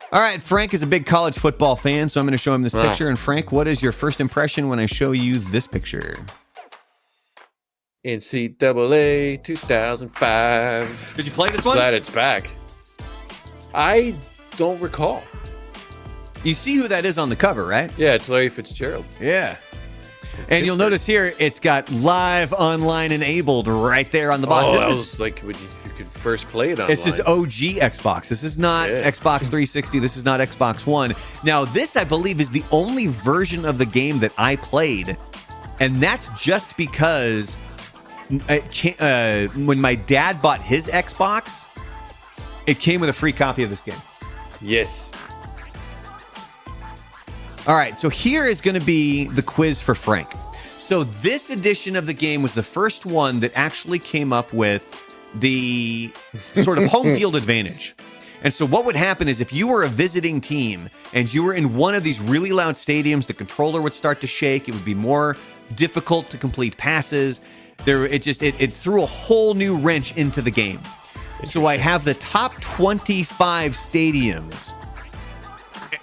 All right, Frank is a big college football fan, so I'm going to show him this picture. And Frank, what is your first impression when I show you this picture? NCAA 2005. Did you play this one? Glad it's back. I don't recall. You see who that is on the cover, right? Yeah, it's Larry Fitzgerald. Yeah. And you'll notice here, it's got live online enabled right there on the box. This is like when you could first play it online. This is OG Xbox. This is not Xbox 360. This is not Xbox One. Now, this, I believe, is the only version of the game that I played. And that's just because when my dad bought his Xbox, it came with a free copy of this game. Yes. All right, so here is going to be the quiz for Frank. So this edition of the game was the first one that actually came up with the sort of home field advantage. And so what would happen is if you were a visiting team and you were in one of these really loud stadiums, the controller would start to shake. It would be more difficult to complete passes. It threw a whole new wrench into the game. So I have the top 25 stadiums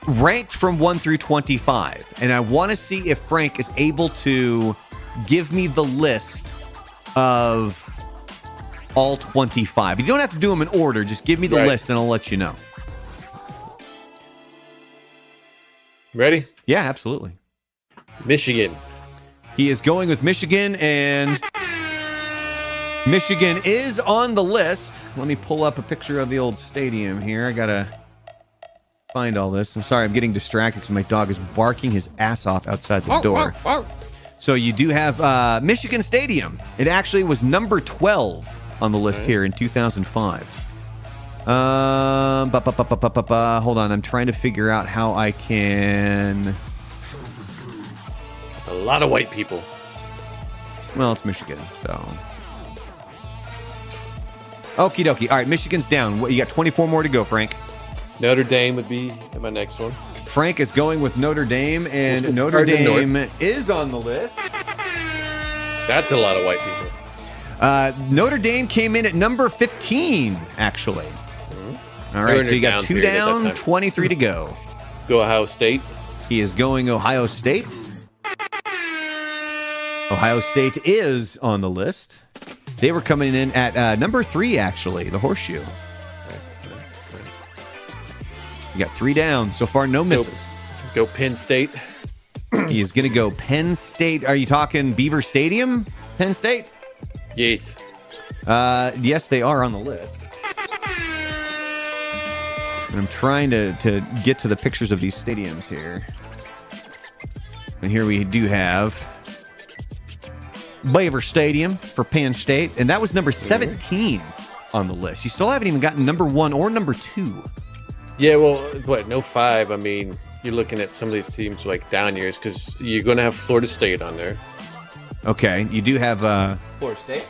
ranked from 1 through 25. And I want to see if Frank is able to give me the list of all 25. You don't have to do them in order. Just give me the list and I'll let you know. Ready? Yeah, absolutely. Michigan. He is going with Michigan, and Michigan is on the list. Let me pull up a picture of the old stadium here. I got to find all this. I'm sorry, I'm getting distracted because my dog is barking his ass off outside the door. So you do have Michigan Stadium. It actually was number 12 on the list here in 2005. Hold on, I'm trying to figure out how I can... That's a lot of white people. Well, it's Michigan, so... Okie dokie. All right, Michigan's down. You got 24 more to go, Frank. Notre Dame would be my next one. Frank is going with Notre Dame, and Notre Dame is on the list. That's a lot of white people. Notre Dame came in at number 15, actually. All right, so you got 2 down, 23 to go. Go Ohio State. He is going Ohio State. Ohio State is on the list. They were coming in at number 3, actually, the Horseshoe. You got 3 down. So far, no misses. Go Penn State. He is going to go Penn State. Are you talking Beaver Stadium, Penn State? Yes. Yes, they are on the list. And I'm trying to get to the pictures of these stadiums here. And here we do have Beaver Stadium for Penn State. And that was number 17 on the list. You still haven't even gotten number 1 or number 2. Yeah, well, what, no 5. I mean, you're looking at some of these teams like down years because you're going to have Florida State on there. Okay, you do have Florida State.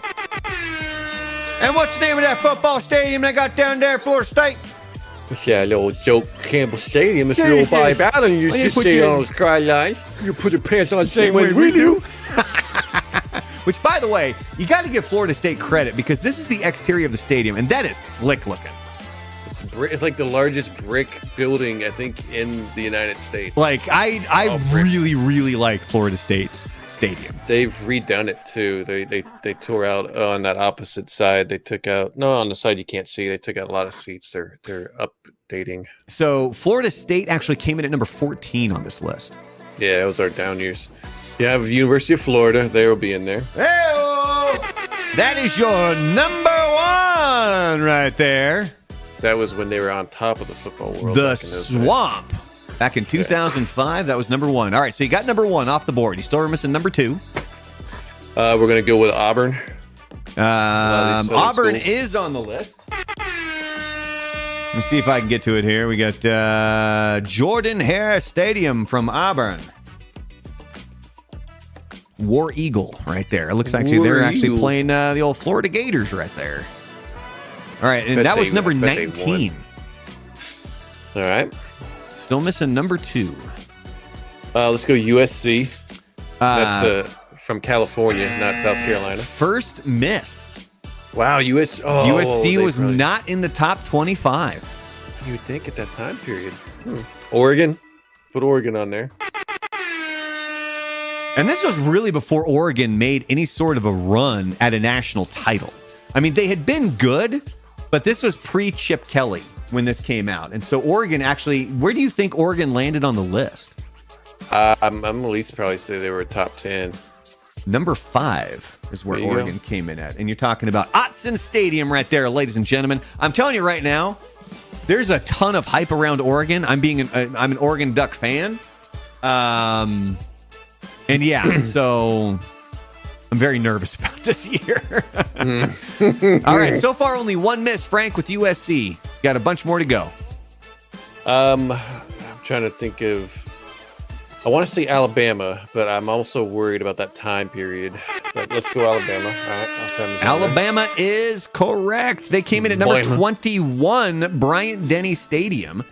And what's the name of that football stadium they got down there, Florida State? Yeah, little Joe Campbell Stadium. It's real by battle. You should see on the skylines. You put your pants on the same way we do. Which, by the way, you got to give Florida State credit because this is the exterior of the stadium, and that is slick looking. It's like the largest brick building, I think, in the United States. Like, I really, really like Florida State's stadium. They've redone it, too. They tore out on that opposite side. They took out... No, on the side you can't see. They took out a lot of seats. They're updating. So, Florida State actually came in at number 14 on this list. Yeah, it was our down years. You have University of Florida. They will be in there. Hey-o! That is your number 1 right there. That was when they were on top of the football world. The Swamp. Back in 2005, that was number 1. All right, so you got number 1 off the board. You still are missing number 2. We're going to go with Auburn. Auburn is on the list. Let me see if I can get to it here. We got Jordan Hare Stadium from Auburn. War Eagle right there. It looks actually they're actually playing the old Florida Gators right there. All right, and that was number 19. All right. Still missing number 2. Let's go USC. That's from California, not South Carolina. First miss. Wow, USC was not in the top 25. You would think at that time period. Oregon. Put Oregon on there. And this was really before Oregon made any sort of a run at a national title. I mean, they had been good, but this was pre-Chip Kelly when this came out. And so Oregon actually, where do you think Oregon landed on the list? I'm at least probably say they were top 10. Number 5 is where Oregon came in at. And you're talking about Autzen Stadium right there, ladies and gentlemen. I'm telling you right now, there's a ton of hype around Oregon. I'm an Oregon Duck fan. And yeah, so I'm very nervous about this year. All right, so far only one miss, Frank, with USC. Got a bunch more to go. I'm trying to think of. I want to say Alabama, but I'm also worried about that time period. But let's go Alabama. All right, Alabama is correct. They came in at number 21, Bryant-Denny Stadium.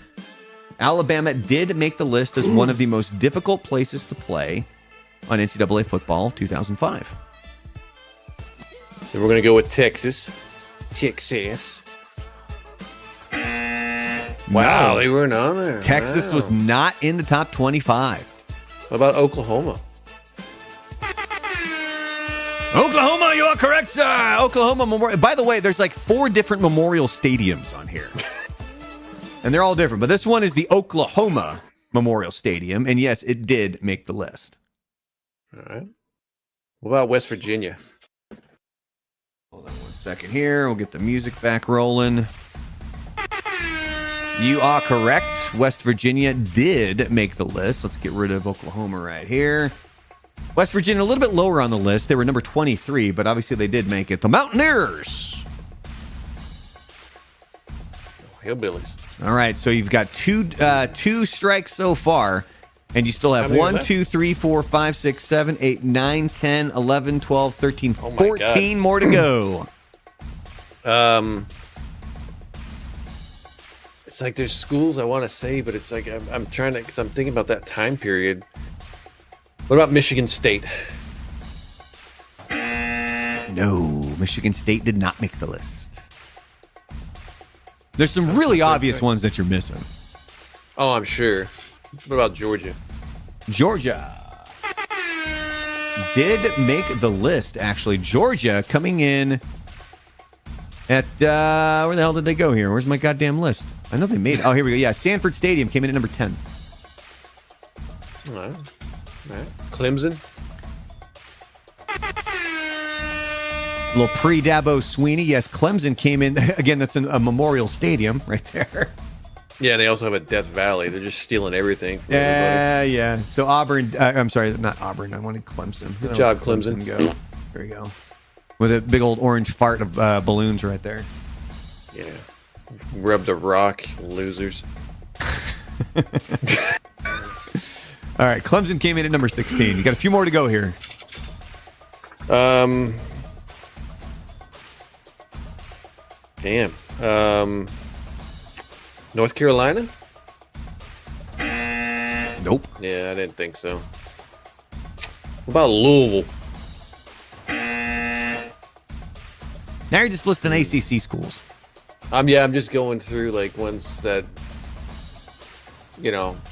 Alabama did make the list as one of the most difficult places to play on NCAA football 2005. Then we're going to go with Texas. Texas. Wow, they weren't on there. Texas was not in the top 25. What about Oklahoma? Oklahoma, you are correct, sir. Oklahoma Memorial. By the way, there's like 4 different memorial stadiums on here. And they're all different. But this one is the Oklahoma Memorial Stadium. And yes, it did make the list. All right. What about West Virginia? Hold on one second here. We'll get the music back rolling. You are correct. West Virginia did make the list. Let's get rid of Oklahoma right here. West Virginia a little bit lower on the list. They were number 23, but obviously they did make it. The Mountaineers. Hillbillies. All right, so you've got two strikes so far. And you still have 1, 2, 3, 4, 5, 6, 7, 8, 9, 10, 11, 12, 13, 14 more to go. It's like there's schools I want to say, but it's like I'm trying to, because I'm thinking about that time period. What about Michigan State? No, Michigan State did not make the list. There's some really obvious ones that you're missing. Oh, I'm sure. What about Georgia? Georgia did make the list, actually. Georgia coming in at, where the hell did they go here? Where's my goddamn list? I know they made it. Oh, here we go. Yeah, Sanford Stadium came in at number 10. All right. Clemson. A little pre-Dabo Sweeney. Yes, Clemson came in. Again, that's a memorial stadium right there. Yeah, they also have a Death Valley. They're just stealing everything from everybody. Yeah. So Auburn, I'm sorry, not Auburn. I wanted Clemson. Good job, Clemson. Go. There we go. With a big old orange fart of balloons right there. Yeah. Rubbed a rock, losers. All right, Clemson came in at number 16. You got a few more to go here. Damn. North Carolina? Nope. Yeah, I didn't think so. What about Louisville? Now you're just listing ACC schools. I'm just going through like ones that,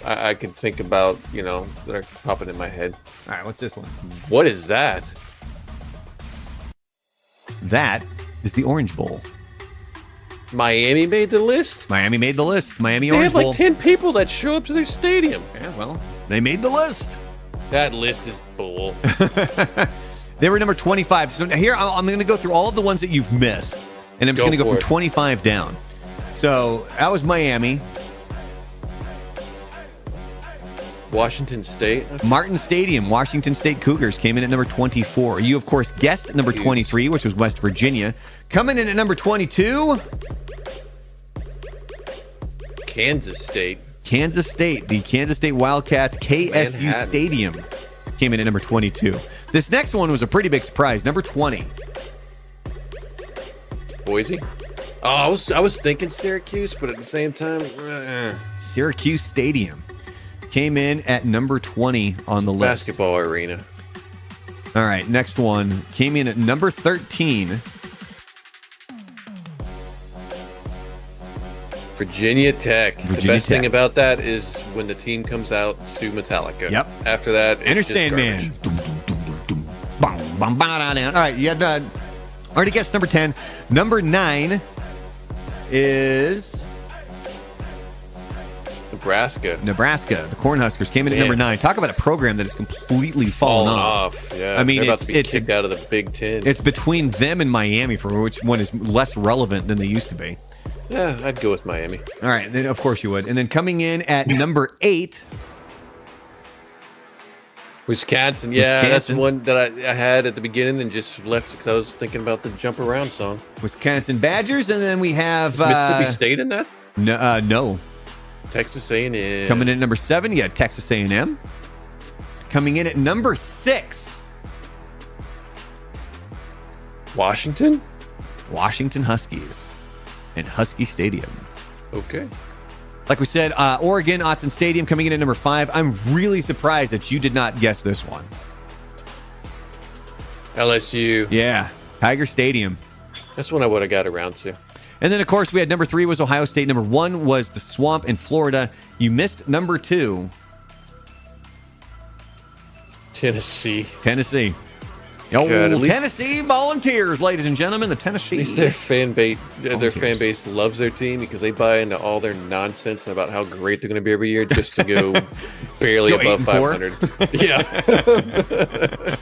I can think about, that are popping in my head. All right, what's this one? What is that? That is the Orange Bowl. Miami made the list? Miami made the list. Miami They Orange have Bowl. like 10 people that show up to their stadium. Yeah, well, they made the list. That list is bull. They were number 25. So here, I'm going to go through all of the ones that you've missed, and I'm just going to go from 25 down. So that was Miami. Washington State. Martin Stadium, Washington State Cougars came in at number 24. You, of course, guessed number 23, which was West Virginia. Coming in at number 22, Kansas State. Kansas State. The Kansas State Wildcats KSU Manhattan. Stadium came in at number 22. This next one was a pretty big surprise. Number 20. Boise. Oh, I was thinking Syracuse, but at the same time, Syracuse Stadium came in at number 20 on the list. Basketball arena. All right, next one came in at number 13. Virginia Tech. The Virginia best thing Tech. about that is when the team comes out, sue Metallica. Yep. After that, it's Enter just Sandman. garbage. Dum, dum, dum, dum, dum. Bum, bum, ba, da, da. All right, you had already guessed number 10. Number 9 is Nebraska. The Cornhuskers came in at Damn. number 9. Talk about a program that has completely fallen off. Yeah, I mean, they're about it's to be kicked out of the Big Ten. It's between them and Miami for which one is less relevant than they used to be. Yeah, I'd go with Miami. All right, then of course you would. And then coming in at number 8, Wisconsin. Yeah, that's the Wisconsin. one that I had at the beginning and just left because I was thinking about the Jump Around song. Wisconsin Badgers, and then we have Is Mississippi State in that? No. Texas A&M. Coming in at number 7, you had Texas A&M. Coming in at number 6, Washington? Washington Huskies and Husky Stadium. Okay. Like we said, Oregon, Autzen Stadium coming in at number 5. I'm really surprised that you did not guess this one. LSU. Yeah, Tiger Stadium. That's one I would have got around to. And then, of course, we had number 3 was Ohio State. Number 1 was the Swamp in Florida. You missed number 2, Tennessee. Tennessee. God, at least- Tennessee Volunteers, ladies and gentlemen, the At Tennessee. least their fan base Volunteers. loves their team because they buy into all their nonsense about how great they're going to be every year just to go barely Go above 8-4. 500. Yeah.